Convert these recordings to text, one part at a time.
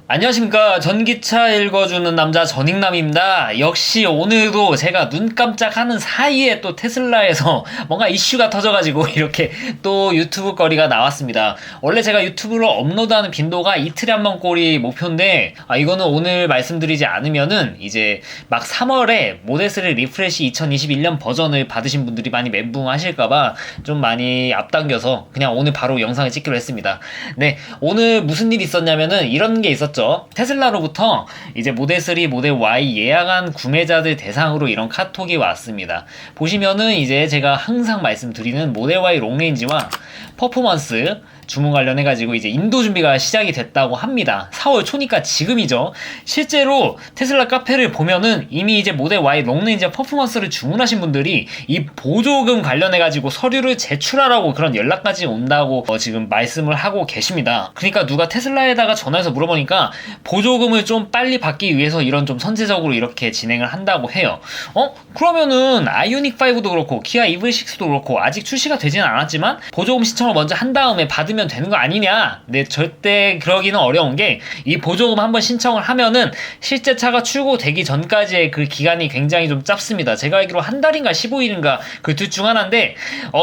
안녕하십니까. 전기차 읽어주는 남자 전익남입니다. 역시 오늘도 제가 눈 깜짝하는 사이에 또 테슬라에서 뭔가 이슈가 터져가지고 이렇게 또 유튜브 거리가 나왔습니다. 원래 제가 유튜브로 업로드하는 빈도가 이틀에 한 번 꼴이 목표인데 이거는 오늘 말씀드리지 않으면은 이제 막 3월에 모델3 리프레시 2021년 버전을 받으신 분들이 많이 멘붕 하실까봐 좀 많이 앞당겨서 그냥 오늘 바로 영상을 찍기로 했습니다. 네, 오늘 무슨 일이 있었냐면은 이런 게 있었죠. 테슬라로부터 이제 모델3, 모델 Y 예약한 구매자들 대상으로 이런 카톡이 왔습니다. 보시면은 이제 제가 항상 말씀드리는 모델 Y 롱레인지와 퍼포먼스 주문 관련해가지고 이제 인도 준비가 시작이 됐다고 합니다. 4월 초니까 지금이죠. 실제로 테슬라 카페를 보면은 이미 이제 모델 Y 롱레인지와 퍼포먼스를 주문하신 분들이 이 보조금 관련해가지고 서류를 제출하라고 그런 연락까지 온다고 지금 말씀을 하고 계십니다. 그러니까 누가 테슬라에다가 전화해서 물어보니까 보조금을 좀 빨리 받기 위해서 이런 좀 선제적으로 이렇게 진행을 한다고 해요. 그러면은 아이오닉 5도 그렇고 기아 EV6도 그렇고 아직 출시가 되지는 않았지만 보조금 신청을 먼저 한 다음에 받으면 되는 거 아니냐? 네, 절대 그러기는 어려운 게 이 보조금 한번 신청을 하면은 실제 차가 출고되기 전까지의 그 기간이 굉장히 좀 짧습니다. 제가 알기로 한 달인가 15일인가 그 둘 중 하나인데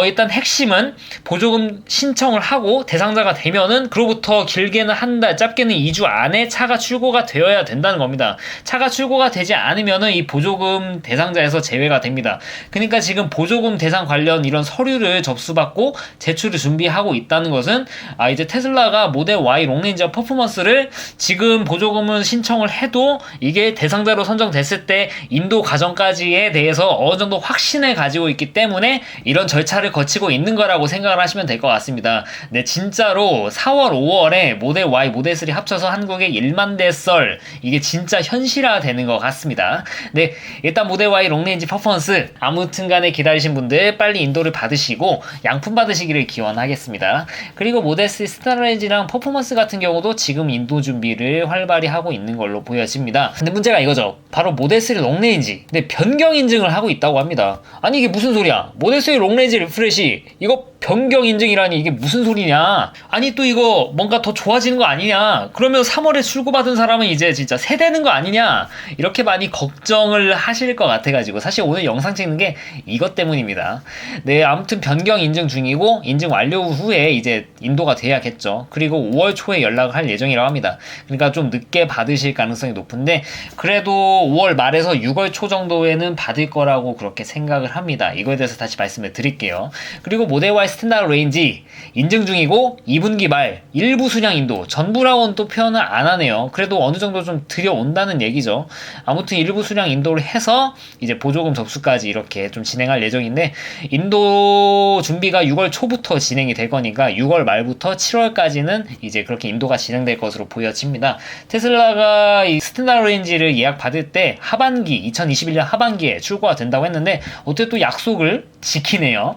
일단 핵심은 보조금 신청을 하고 대상자가 되면은 그로부터 길게는 한 달, 짧게는 2주 안에 차가 출고가 되어야 된다는 겁니다. 차가 출고가 되지 않으면은 이 보조금 대상자에서 제외가 됩니다. 그러니까 지금 보조금 대상 관련 이런 서류를 접수받고 제출을 준비하고 있다는 것은 이제 테슬라가 모델 Y 롱레인지와 퍼포먼스를 지금 보조금을 신청을 해도 이게 대상자로 선정됐을 때 인도 과정까지에 대해서 어느 정도 확신을 가지고 있기 때문에 이런 절차를 거치고 있는 거라고 생각을 하시면 될 것 같습니다. 네, 진짜로 4월, 5월에 모델 Y, 모델 3 합쳐서 한국에 1만 대 썰, 이게 진짜 현실화 되는 것 같습니다. 네, 일단 모델 Y 롱레인지 퍼포먼스 아무튼 간에 기다리신 분들 빨리 인도를 받으시고 양품 받으시기를 기원하겠습니다. 그리고 모델 3 스타레인지랑 퍼포먼스 같은 경우도 지금 인도 준비를 활발히 하고 있는 걸로 보여집니다. 근데 문제가 이거죠. 바로 모델 3 롱레인지. 근데 변경 인증을 하고 있다고 합니다. 아니 이게 무슨 소리야? 모델 3 롱레인지 리프레시 이거 변경 인증이라니 이게 무슨 소리냐? 아니 또 이거 뭔가 더 좋아지는 거 아니냐? 그러면 3월에 출고받은 사람은 이제 진짜 세대는 거 아니냐? 이렇게 많이 걱정을 하실 것 같아가지고 사실 오늘 영상 찍는 게 이것 때문입니다. 네, 아무튼 변경 인증 중이고 인증 완료 후에 이제 인도가 돼야겠죠. 그리고 5월 초에 연락을 할 예정이라고 합니다. 그러니까 좀 늦게 받으실 가능성이 높은데 그래도 5월 말에서 6월 초 정도에는 받을 거라고 그렇게 생각을 합니다. 이거에 대해서 다시 말씀을 드릴게요. 그리고 모델 Y 스탠다드 레인지 인증 중이고 2분기 말 일부 수량 인도, 전부라고는 또 표현을 안 하네요. 그래도 어느 정도 좀 들여온다는 얘기죠. 아무튼 일부 수량 인도를 해서 이제 보조금 접수까지 이렇게 좀 진행할 예정인데 인도 준비가 6월 초부터 진행이 될 거니까 6월 말부터 7월까지는 이제 그렇게 인도가 진행될 것으로 보여집니다. 테슬라가 이 스탠다드 레인지를 예약 받을 때 하반기 2021년 하반기에 출고가 된다고 했는데 어떻게 또 약속을 지키네요.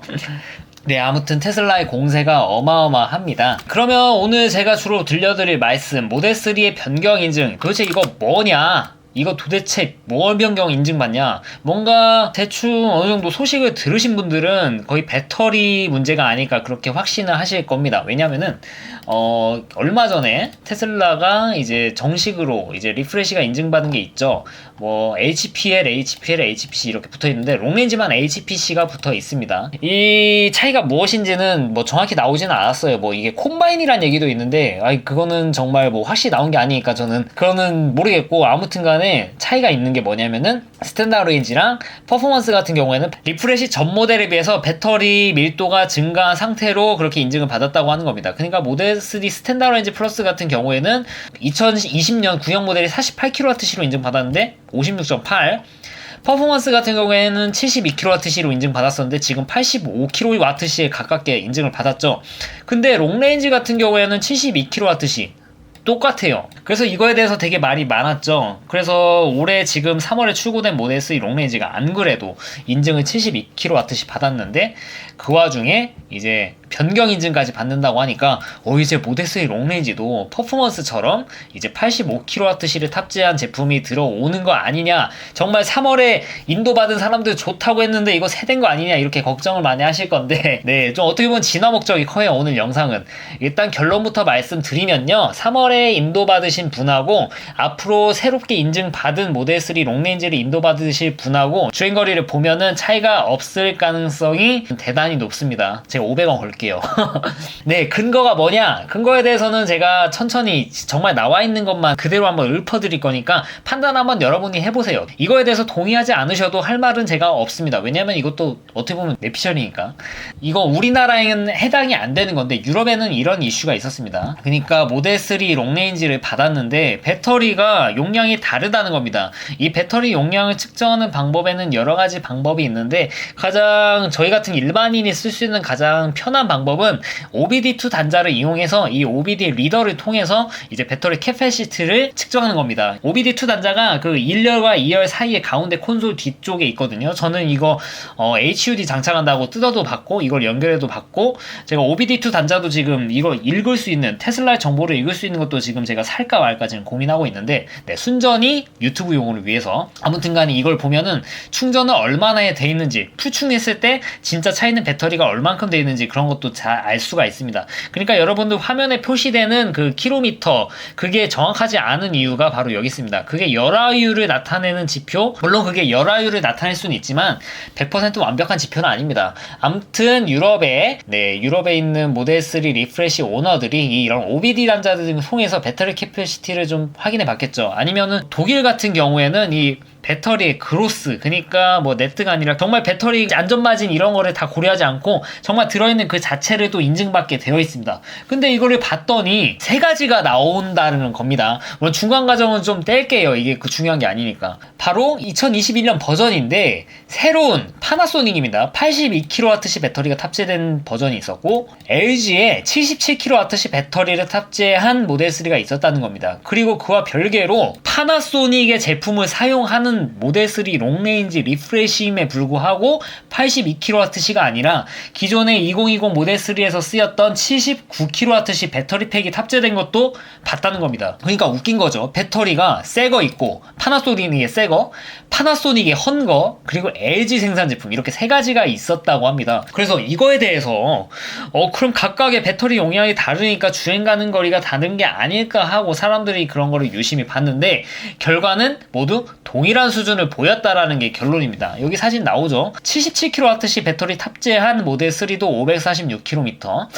네, 아무튼 테슬라의 공세가 어마어마합니다. 그러면 오늘 제가 주로 들려드릴 말씀 모델3의 변경 인증 도대체 이거 뭐냐? 이거 도대체 뭘 변경 인증받냐? 뭔가 대충 어느 정도 소식을 들으신 분들은 거의 배터리 문제가 아닐까 그렇게 확신을 하실 겁니다. 왜냐면은 얼마 전에 테슬라가 이제 정식으로 이제 리프레시가 인증받은 게 있죠. 뭐 HPL, HPC 이렇게 붙어 있는데 롱레인지만 HPC가 붙어 있습니다. 이 차이가 무엇인지는 뭐 정확히 나오지는 않았어요. 뭐 이게 콤바인이란 얘기도 있는데 그거는 정말 뭐 확실히 나온 게 아니니까 저는 그거는 모르겠고 아무튼간에 차이가 있는 게 뭐냐면은 스탠다드 레인지랑 퍼포먼스 같은 경우에는 리프레시 전 모델에 비해서 배터리 밀도가 증가한 상태로 그렇게 인증을 받았다고 하는 겁니다. 그러니까 모델 3 스탠다드 레인지 플러스 같은 경우에는 2020년 구형 모델이 48kWh로 인증받았는데 56.8 퍼포먼스 같은 경우에는 72kWh로 인증받았었는데 지금 85kWh에 가깝게 인증을 받았죠. 근데 롱레인지 같은 경우에는 72kWh 똑같아요. 그래서 이거에 대해서 되게 말이 많았죠. 그래서 올해 지금 3월에 출고된 모델 3 롱레인지가 안 그래도 인증을 72kWh 받았는데 그 와중에 이제 변경 인증까지 받는다고 하니까 이제 모델 3 롱레인지도 퍼포먼스처럼 이제 85kWh를 탑재한 제품이 들어오는 거 아니냐, 정말 3월에 인도받은 사람들 좋다고 했는데 이거 세된 거 아니냐, 이렇게 걱정을 많이 하실 건데, 네, 좀 어떻게 보면 진화 목적이 커요. 오늘 영상은 일단 결론부터 말씀드리면요, 3월에 인도받으신 분하고 앞으로 새롭게 인증받은 모델 3 롱레인지를 인도받으실 분하고 주행거리를 보면은 차이가 없을 가능성이 대단히 높습니다. 제가 500원 걸게요. 네, 근거가 뭐냐? 근거에 대해서는 제가 천천히 정말 나와 있는 것만 그대로 한번 읊어드릴 거니까 판단 한번 여러분이 해보세요. 이거에 대해서 동의하지 않으셔도 할 말은 제가 없습니다. 왜냐면 이것도 어떻게 보면 내 피셜이니까. 이거 우리나라에는 해당이 안 되는 건데 유럽에는 이런 이슈가 있었습니다. 그러니까 모델 3 롱레인지를 받았는데 배터리가 용량이 다르다는 겁니다. 이 배터리 용량을 측정하는 방법에는 여러 가지 방법이 있는데 가장 저희 같은 일반인이 쓸 수 있는 가장 편한 방법은 OBD2 단자를 이용해서 이 OBD 리더를 통해서 이제 배터리 캐패시티를 측정하는 겁니다. OBD2 단자가 그 1열과 2열 사이에 가운데 콘솔 뒤쪽에 있거든요. 저는 이거 HUD 장착한다고 뜯어도 봤고 이걸 연결해도 봤고, 제가 OBD2 단자도 지금 이거 읽을 수 있는, 테슬라의 정보를 읽을 수 있는 것도 지금 제가 살까 말까 지금 고민하고 있는데, 네, 순전히 유튜브 용어를 위해서. 아무튼 간에 이걸 보면은 충전을 얼마나 돼 있는지, 풀충했을 때 진짜 차있는 배터리가 얼만큼 돼 있는지 그런 것도 잘 알 수가 있습니다. 그러니까 여러분들 화면에 표시되는 그 킬로미터, 그게 정확하지 않은 이유가 바로 여기 있습니다. 그게 열화율을 나타내는 지표, 물론 그게 열화율을 나타낼 수는 있지만 100% 완벽한 지표는 아닙니다. 아무튼 유럽에 있는 모델 3 리프레시 오너들이 이런 OBD 단자들 등을 통해서 배터리 캐패시티를 좀 확인해 봤겠죠. 아니면은 독일 같은 경우에는 이 배터리의 그로스, 그러니까 뭐 네트가 아니라 정말 배터리 안전마진 이런 거를 다 고려하지 않고 정말 들어있는 그 자체를 또 인증받게 되어 있습니다. 근데 이거를 봤더니 세 가지가 나온다는 겁니다. 물론 중간 과정은 좀 뗄게요. 이게 그 중요한 게 아니니까. 바로 2021년 버전인데 새로운 파나소닉입니다. 82kWh 배터리가 탑재된 버전이 있었고, LG에 77kWh 배터리를 탑재한 모델 3가 있었다는 겁니다. 그리고 그와 별개로 파나소닉의 제품을 사용하는 모델 3 롱레인지 리프레시임에 불구하고 82kWh가 아니라 기존의 2020 모델 3에서 쓰였던 79kWh 배터리 팩이 탑재된 것도 봤다는 겁니다. 그러니까 웃긴 거죠. 배터리가 새 거 있고, 파나소닉의 새 거, 파나소닉의 헌 거, 그리고 LG 생산 제품, 이렇게 세 가지가 있었다고 합니다. 그래서 이거에 대해서 그럼 각각의 배터리 용량이 다르니까 주행 가는 거리가 다른 게 아닐까 하고 사람들이 그런 거를 유심히 봤는데 결과는 모두 동일한 수준을 보였다라는 게 결론입니다. 여기 사진 나오죠. 77kWh 배터리 탑재한 모델 3도 546km,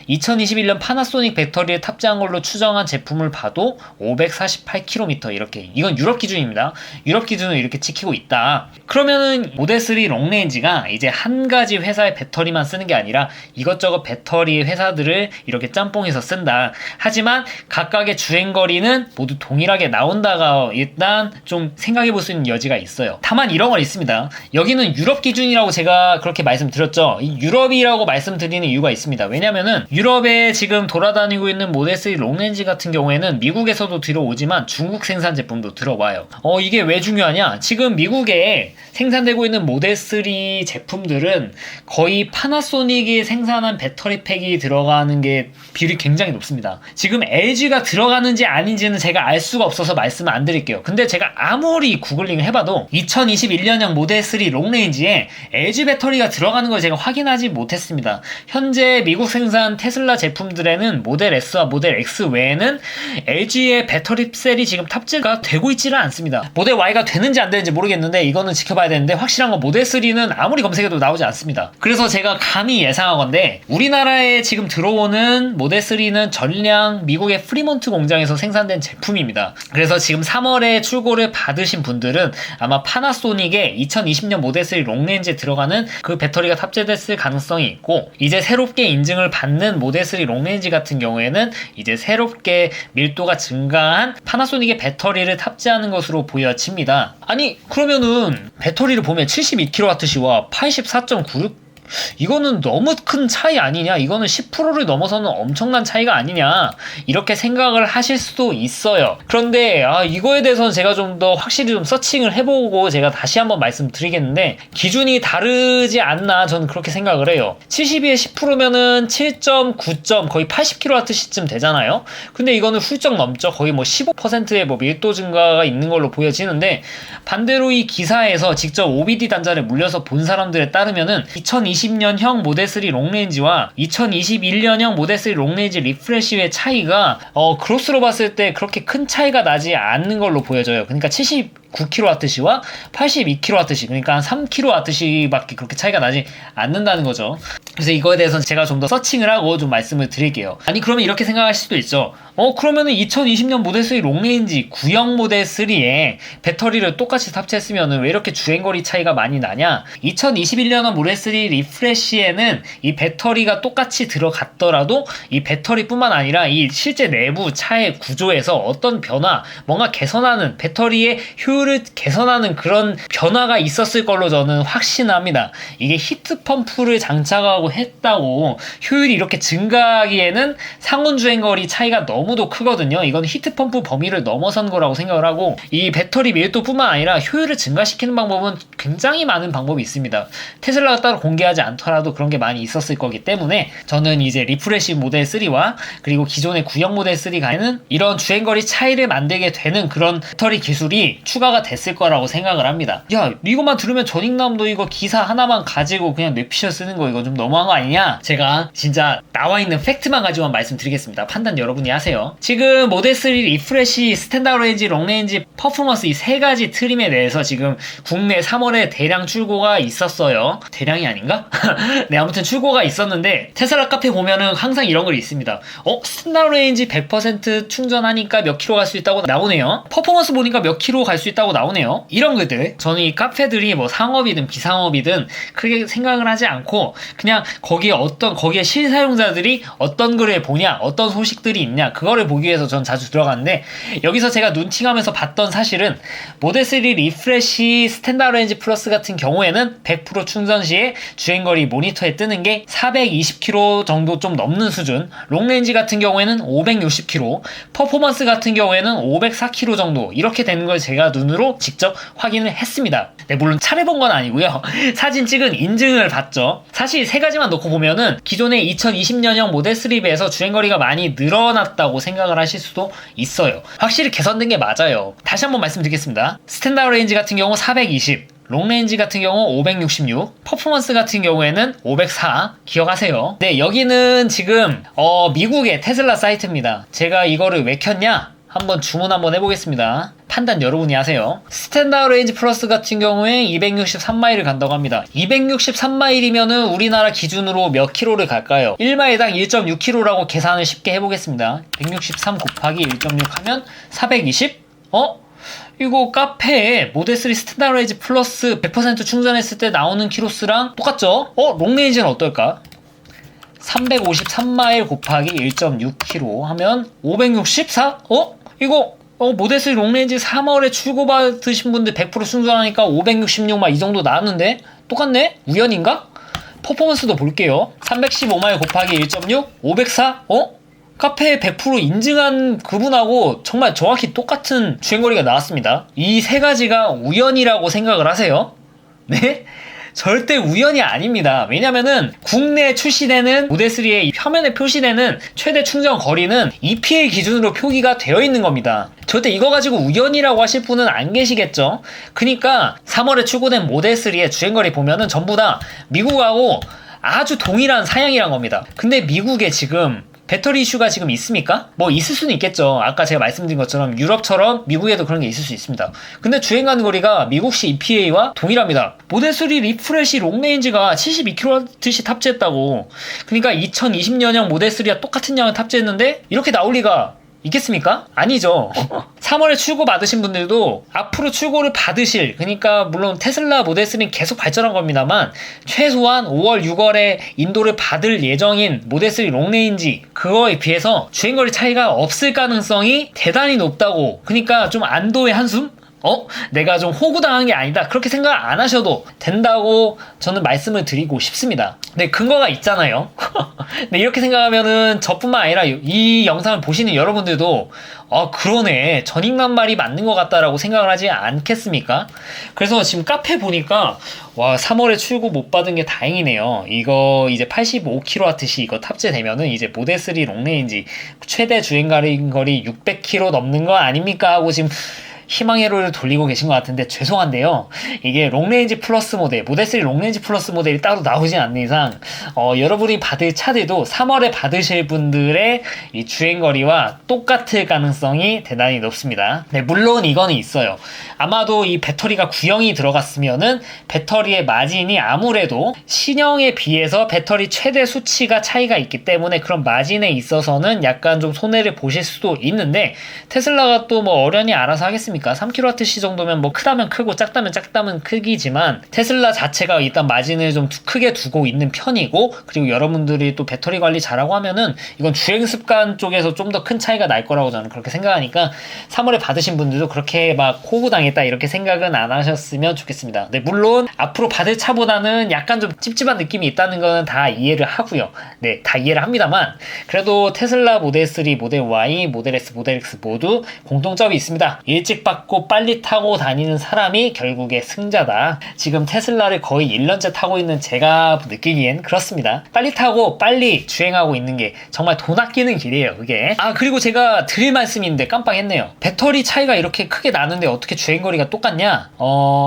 2021년 파나소닉 배터리에 탑재한 걸로 추정한 제품을 봐도 548km, 이렇게. 이건 유럽 기준입니다. 유럽 기준을 이렇게 지키고 있다. 그러면은 모델 3 롱레인지가 이제 한 가지 회사의 배터리만 쓰는 게 아니라 이것저것 배터리 회사들을 이렇게 짬뽕해서 쓴다. 하지만 각각의 주행거리는 모두 동일하게 나온다가 일단 좀 생각해 볼 수 있는 여지가 있어요. 다만 이런 건 있습니다. 여기는 유럽 기준이라고 제가 그렇게 말씀드렸죠. 이 유럽이라고 말씀드리는 이유가 있습니다. 왜냐면은 유럽에 지금 돌아다니고 있는 모델 3 롱레인지 같은 경우에는 미국에서도 들어오지만 중국 생산 제품도 들어와요. 이게 왜 중요하냐? 지금 미국에 생산되고 있는 모델 3 제품들은 거의 파나소닉이 생산한 배터리 팩이 들어가는 게 비율이 굉장히 높습니다. 지금 LG가 들어가는지 아닌지는 제가 알 수가 없어서 말씀을 안 드릴게요. 근데 제가 아무리 구글링을 해봐도 2021년형 모델 3 롱레인지에 LG 배터리가 들어가는 걸 제가 확인하지 못했습니다. 현재 미국 생산 테슬라 제품들에는 모델 S와 모델 X 외에는 LG의 배터리 셀이 지금 탑재가 되고 있지는 않습니다. 모델 Y가 되는지 안 되는지 모르겠는데 이거는 지켜봐야 되는데, 확실한 건 모델 3는 아무리 검색해도 나오지 않습니다. 그래서 제가 감히 예상하건대 우리나라에 지금 들어오는 모델 3는 전량 미국의 프리몬트 공장에서 생산된 제품입니다. 그래서 지금 3월에 출고를 받으신 분들은 아마 파나소닉의 2020년 모델 3 롱레인지에 들어가는 그 배터리가 탑재됐을 가능성이 있고, 이제 새롭게 인증을 받는 모델 3 롱레인지 같은 경우에는 이제 새롭게 밀도가 증가한 파나소닉의 배터리를 탑재하는 것으로 보여집니다. 아니 그러면은 배터리를 보면 72kWh와 84.96 이거는 너무 큰 차이 아니냐? 이거는 10%를 넘어서는 엄청난 차이가 아니냐? 이렇게 생각을 하실 수도 있어요. 그런데 이거에 대해서는 제가 좀 더 확실히 좀 서칭을 해보고 제가 다시 한번 말씀드리겠는데, 기준이 다르지 않나 저는 그렇게 생각을 해요. 72에 10%면은 7.9점 거의 80kWh쯤 되잖아요. 근데 이거는 훌쩍 넘죠. 거의 뭐 15%의 뭐 밀도 증가가 있는 걸로 보여지는데, 반대로 이 기사에서 직접 OBD 단자를 물려서 본 사람들에 따르면은 2020년형 모델3 롱레인지와 2021년형 모델3 롱레인지 리프레시의 차이가 그로스로 봤을 때 그렇게 큰 차이가 나지 않는 걸로 보여져요. 그러니까 79kWh와 82kWh, 그러니까 한 3kWh밖에 그렇게 차이가 나지 않는다는 거죠. 그래서 이거에 대해서는 제가 좀 더 서칭을 하고 좀 말씀을 드릴게요. 아니, 그러면 이렇게 생각하실 수도 있죠. 그러면은 2020년 모델3 롱레인지 구형 모델3에 배터리를 똑같이 탑재했으면은 왜 이렇게 주행거리 차이가 많이 나냐? 2021년 모델3 리프레시에는 이 배터리가 똑같이 들어갔더라도 이 배터리뿐만 아니라 이 실제 내부 차의 구조에서 어떤 변화, 뭔가 개선하는, 배터리의 효율을 개선하는 그런 변화가 있었을 걸로 저는 확신합니다. 이게 히트펌프를 장착하고 했다고 효율이 이렇게 증가하기에는 상온 주행거리 차이가 너무도 크거든요. 이건 히트펌프 범위를 넘어선 거라고 생각을 하고, 이 배터리 밀도뿐만 아니라 효율을 증가시키는 방법은 굉장히 많은 방법이 있습니다. 테슬라가 따로 공개하지 않더라도 그런 게 많이 있었을 거기 때문에 저는 이제 리프레시 모델 3와 그리고 기존의 구형 모델 3가에는 이런 주행거리 차이를 만들게 되는 그런 배터리 기술이 추가가 됐을 거라고 생각을 합니다. 야, 이것만 들으면 전익남도 이거 기사 하나만 가지고 그냥 뇌피셜 쓰는 거 이거 좀 너무한 거 아니냐? 제가 진짜 나와 있는 팩트만 가지고만 말씀드리겠습니다. 판단 여러분이 하세요. 지금 모델3 리프레시, 스탠다드 레인지, 롱레인지, 퍼포먼스 이 세 가지 트림에 대해서 지금 국내 3월에 대량 출고가 있었어요. 대량이 아닌가? 네, 아무튼 출고가 있었는데 테슬라 카페 보면은 항상 이런 글이 있습니다. 스탠다드 레인지 100% 충전하니까 몇 킬로 갈 수 있다고 나오네요. 퍼포먼스 보니까 몇 킬로 갈 수 있다고 나오네요. 이런 글들, 저는 이 카페들이 뭐 상업이든 비상업이든 크게 생각을 하지 않고 그냥 거기에 실사용자들이 어떤 글을 보냐, 어떤 소식들이 있냐, 그거를 보기 위해서 전 자주 들어가는데, 여기서 제가 눈팅하면서 봤던 사실은 모델3 리프레시 스탠다드 레인지 플러스 같은 경우에는 100% 충전 시에 주행거리 모니터에 뜨는 게 420km 정도 좀 넘는 수준, 롱레인지 같은 경우에는 560km, 퍼포먼스 같은 경우에는 504km 정도 이렇게 되는 걸 제가 눈으로 직접 확인을 했습니다. 네, 물론 차례본 건 아니고요. 사진 찍은 인증을 봤죠. 사실 세 가지만 놓고 보면은 기존의 2020년형 모델3 비해서 주행거리가 많이 늘어났다고 생각을 하실 수도 있어요. 확실히 개선된 게 맞아요. 다시 한번 말씀드리겠습니다. 스탠다드 레인지 같은 경우 420, 롱레인지 같은 경우 566, 퍼포먼스 같은 경우에는 504, 기억하세요. 네, 여기는 지금 미국의 테슬라 사이트입니다. 제가 이거를 왜 켰냐? 한번 주문 한번 해보겠습니다. 판단 여러분이 하세요. 스탠다드 레인지 플러스 같은 경우에 263마일을 간다고 합니다. 263마일이면은 우리나라 기준으로 몇 킬로를 갈까요? 1마일당 1.6km라고 계산을 쉽게 해보겠습니다. 163 곱하기 1.6 하면 420? 이거 카페에 모델3 스탠다드 레인지 플러스 100% 충전했을 때 나오는 키로수랑 똑같죠? 롱레인지는 어떨까? 353마일 곱하기 1.6km 하면 564? 이거 모델3 롱레인지 3월에 출고받으신 분들 100% 충전하니까 566 막 이 정도 나왔는데 똑같네? 우연인가? 퍼포먼스도 볼게요. 315마일 곱하기 1.6 504? 카페에 100% 인증한 그분하고 정말 정확히 똑같은 주행거리가 나왔습니다. 이 세 가지가 우연이라고 생각을 하세요? 네? 절대 우연이 아닙니다. 왜냐면은 국내에 출시되는 모델3의 화면에 표시되는 최대 충전 거리는 EPA 기준으로 표기가 되어 있는 겁니다. 절대 이거 가지고 우연이라고 하실 분은 안 계시겠죠? 그니까 3월에 출고된 모델3의 주행거리 보면은 전부 다 미국하고 아주 동일한 사양이란 겁니다. 근데 미국에 지금 배터리 이슈가 지금 있습니까? 뭐 있을 수는 있겠죠. 아까 제가 말씀드린 것처럼 유럽처럼 미국에도 그런 게 있을 수 있습니다. 근데 주행 가는 거리가 미국식 EPA와 동일합니다. 모델3 리프레시 롱레인지가 72kWh 탑재했다고. 그러니까 2020년형 모델3와 똑같은 양을 탑재했는데 이렇게 나올 리가 있겠습니까? 아니죠. 3월에 출고 받으신 분들도 앞으로 출고를 받으실, 그러니까 물론 테슬라 모델3는 계속 발전한 겁니다만 최소한 5월, 6월에 인도를 받을 예정인 모델3 롱레인지 그거에 비해서 주행거리 차이가 없을 가능성이 대단히 높다고. 그러니까 좀 안도의 한숨? 내가 좀 호구당한 게 아니다. 그렇게 생각 안 하셔도 된다고 저는 말씀을 드리고 싶습니다. 네, 근거가 있잖아요. 네, 이렇게 생각하면은 저뿐만 아니라 이 영상을 보시는 여러분들도 그러네. 전익남 말이 맞는 것 같다라고 생각을 하지 않겠습니까? 그래서 지금 카페 보니까 3월에 출고 못 받은 게 다행이네요. 이거 이제 85kWh 이거 탑재되면은 이제 모델 3 롱레인지 최대 주행거리 600km 넘는 거 아닙니까? 하고 지금 희망의 로를 돌리고 계신 것 같은데 죄송한데요. 이게 롱레인지 플러스 모델, 모델3 롱레인지 플러스 모델이 따로 나오진 않는 이상 여러분이 받을 차들도 3월에 받으실 분들의 이 주행거리와 똑같을 가능성이 대단히 높습니다. 네, 물론 이거는 있어요. 아마도 이 배터리가 구형이 들어갔으면은 배터리의 마진이 아무래도 신형에 비해서 배터리 최대 수치가 차이가 있기 때문에 그런 마진에 있어서는 약간 좀 손해를 보실 수도 있는데 테슬라가 또 뭐 어련히 알아서 하겠습니까? 3kWh 정도면 뭐 크다면 크고 작다면 크기지만 테슬라 자체가 일단 마진을 좀 크게 두고 있는 편이고 그리고 여러분들이 또 배터리 관리 잘하고 하면은 이건 주행 습관 쪽에서 좀 더 큰 차이가 날 거라고 저는 그렇게 생각하니까 3월에 받으신 분들도 그렇게 막 호구당했다 이렇게 생각은 안 하셨으면 좋겠습니다. 네, 물론 앞으로 받을 차보다는 약간 좀 찝찝한 느낌이 있다는 거는 다 이해를 하고요. 네, 다 이해를 합니다만 그래도 테슬라 모델 3, 모델 Y, 모델 S, 모델 X 모두 공통점이 있습니다. 일찍 받고 빨리 타고 다니는 사람이 결국에 승자다. 지금 테슬라를 거의 1년째 타고 있는 제가 느끼기엔 그렇습니다. 빨리 타고 빨리 주행하고 있는 게 정말 돈 아끼는 길이에요, 그게. 그리고 제가 드릴 말씀인데 깜빡했네요. 배터리 차이가 이렇게 크게 나는데 어떻게 주행거리가 똑같냐?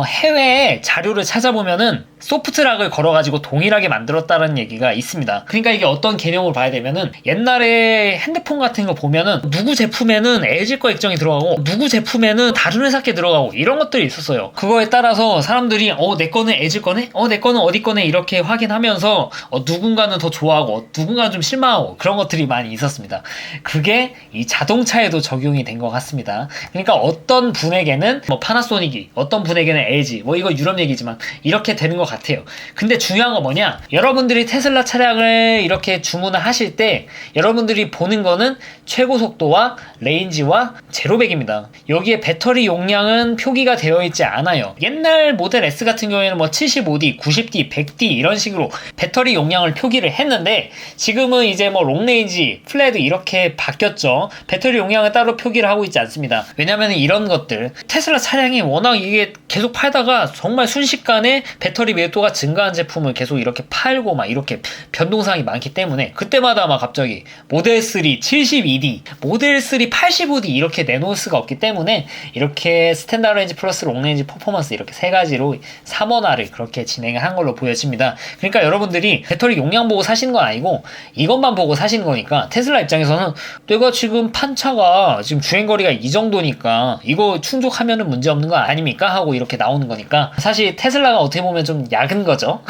해외에 자료를 찾아보면은 소프트락을 걸어가지고 동일하게 만들었다는 얘기가 있습니다. 그러니까 이게 어떤 개념으로 봐야 되면은 옛날에 핸드폰 같은 거 보면은 누구 제품에는 LG 거 액정이 들어가고 누구 제품에는 다른 회사 게 들어가고 이런 것들이 있었어요. 그거에 따라서 사람들이 내 거는 LG 거네? 내 거는 어디 거네? 이렇게 확인하면서 누군가는 더 좋아하고 누군가는 좀 실망하고 그런 것들이 많이 있었습니다. 그게 이 자동차에도 적용이 된 것 같습니다. 그러니까 어떤 분에게는 뭐 파나소닉이 어떤 분에게는 LG 뭐 이거 유럽 얘기지만 이렇게 되는 것 같아요. 근데 중요한 건 뭐냐? 여러분들이 테슬라 차량을 이렇게 주문을 하실 때 여러분들이 보는 거는 최고 속도와 레인지와 제로백입니다. 여기에 배터리 용량은 표기가 되어 있지 않아요. 옛날 모델 S 같은 경우에는 뭐 75D, 90D, 100D 이런 식으로 배터리 용량을 표기를 했는데 지금은 이제 뭐 롱레인지, 플래드 이렇게 바뀌었죠. 배터리 용량을 따로 표기를 하고 있지 않습니다. 왜냐면 이런 것들 테슬라 차량이 워낙 이게 계속 팔다가 정말 순식간에 배터리 밀도가 증가한 제품을 계속 이렇게 팔고 막 이렇게 변동사항이 많기 때문에 그때마다 막 갑자기 모델 3 72D, 모델 3 85D 이렇게 내놓을 수가 없기 때문에 이렇게 스탠다드 레인지 플러스 롱레인지 퍼포먼스 이렇게 세 가지로 3원화를 그렇게 진행을 한 걸로 보여집니다. 그러니까 여러분들이 배터리 용량 보고 사시는 건 아니고 이것만 보고 사시는 거니까 테슬라 입장에서는 내가 지금 판 차가 지금 주행거리가 이 정도니까 이거 충족하면은 문제 없는 거 아닙니까? 하고 이렇게 나오는 거니까 사실 테슬라가 어떻게 보면 좀 약은 거죠.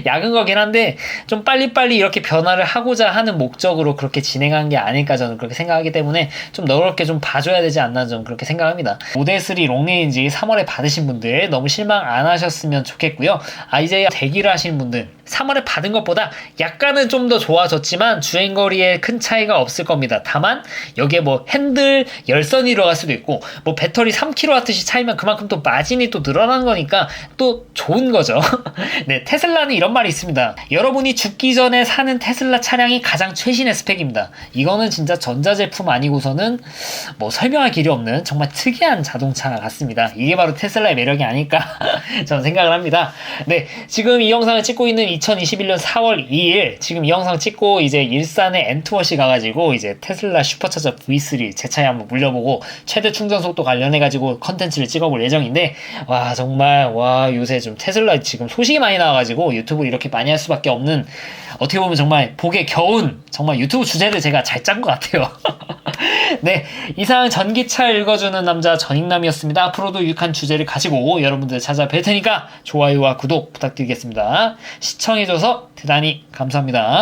약은 거긴 한데 좀 빨리빨리 이렇게 변화를 하고자 하는 목적으로 그렇게 진행한 게 아닐까 저는 그렇게 생각하기 때문에 좀 너그럽게 좀 봐줘야 되지 않나 좀 그렇게 생각합니다. 모델 3 롱레인지 3월에 받으신 분들 너무 실망 안 하셨으면 좋겠고요. 이제 대기를 하시는 분들 3월에 받은 것보다 약간은 좀 더 좋아졌지만 주행거리에 큰 차이가 없을 겁니다. 다만 여기에 뭐 핸들 열선이 들어갈 수도 있고 뭐 배터리 3kWh 차이면 그만큼 또 마진이 또 늘어나는 거니까 또 좋은 거죠. 네, 테슬라는 이런 말이 있습니다. 여러분이 죽기 전에 사는 테슬라 차량이 가장 최신의 스펙입니다. 이거는 진짜 전자제품 아니고서는 뭐 설명할 길이 없는 정말 특이한 자동차 같습니다. 이게 바로 테슬라의 매력이 아닐까 저는 생각을 합니다. 네, 지금 이 영상을 찍고 있는 2021년 4월 2일 지금 이 영상 찍고 이제 일산에 엔투워시 가가지고 이제 테슬라 슈퍼차저 V3 제 차에 한번 물려보고 최대 충전 속도 관련해가지고 컨텐츠를 찍어볼 예정인데 정말 요새 좀 테슬라 지금 소식이 많이 나와가지고 유튜브 이렇게 많이 할 수밖에 없는 어떻게 보면 정말 보기에 겨운 정말 유튜브 주제를 제가 잘 짠 것 같아요. 네, 이상 전기차 읽어주는 남자 전익남이었습니다. 앞으로도 유익한 주제를 가지고 여러분들 찾아뵐 테니까 좋아요와 구독 부탁드리겠습니다. 시청해줘서 대단히 감사합니다.